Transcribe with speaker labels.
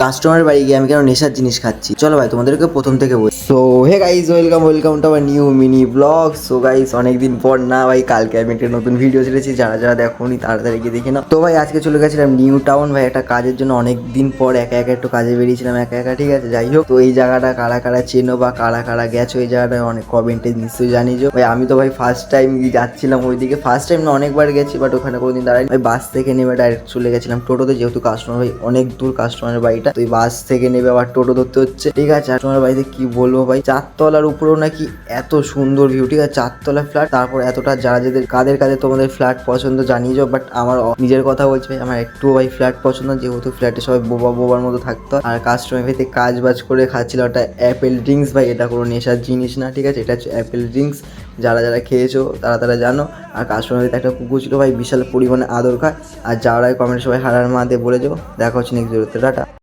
Speaker 1: কাস্টমারের বাড়ি গিয়ে আমি কেন নেশার জিনিস খাচ্ছি। চলো ভাই তোমাদেরকে প্রথম থেকে বলি। So hey guys, welcome to our new mini blog. So guys, অনেকদিন পর না ভাই, কালকে আমি একটা নতুন ভিডিও ছেড়েছি, যারা যারা দেখোনি তাড়াতাড়ি গিয়ে দেখে নাও। তো ভাই আজকে চলে গেছিলাম নিউ টাউন ভাই, একটা কাজের জন্য। অনেক দিন পর একা একা একটু কাজে বেরিয়েছিলাম একা একা, ঠিক আছে। যাই হোক, তো এই জায়গাটা কারা কারা চেনো বা কারা কারা গেছো এই জায়গাটায় অনেক কমেন্টে নিশ্চয়ই জানিয়েছো ভাই। আমি তো ভাই ফার্স্ট টাইম যাচ্ছিলাম ওইদিকে, ফার্স্ট টাইম না অনেকবার গেছি, বাট ওখানে কোনোদিন দাঁড়াই ভাই। বাস থেকে নেমে ডাইরেক্ট চলে গেছিলাম টোটোতে, যেহেতু কাস্টমার ভাই অনেক দূর কাস্টমারের বাড়িটা, তো বাস থেকে নেমে আবার টোটো ধরতে হচ্ছে, ঠিক আছে। কাস্টমারের বাড়িতে কি বলবো ভাই, চারতলার উপরেও নাকি এত সুন্দর ভিউ, ঠিক আছে। চারতলা ফ্ল্যাট, তারপর এতটা যারা যাদের কাদের কাদের তোমাদের ফ্ল্যাট পছন্দ জানিয়ে যাও, বাট আমার নিজের কথা বলছি ভাই, আমার একটু ভাই ফ্ল্যাট পছন্দ, যেহেতু ফ্ল্যাটে সবাই বোবার মতো থাকতো। আর কাস্টমার ভাইতে কাজ বাজ করে খাচ্ছিল ওটা অ্যাপেল ড্রিঙ্কস ভাই, এটা কোনো নেশার জিনিস না, ঠিক আছে। এটা হচ্ছে অ্যাপেল ড্রিঙ্কস, যারা যারা খেয়েছো তারা তারা জানো। আর কাস্টমার বাড়িতে একটা কুকুর ছিল ভাই, বিশাল পরিমাণে আদর খায়। আর যারা কমেন্ট সবাই হারার মাতে বলে যাও। দেখা হচ্ছে নেক্সট ভিডিওতে, টাটা।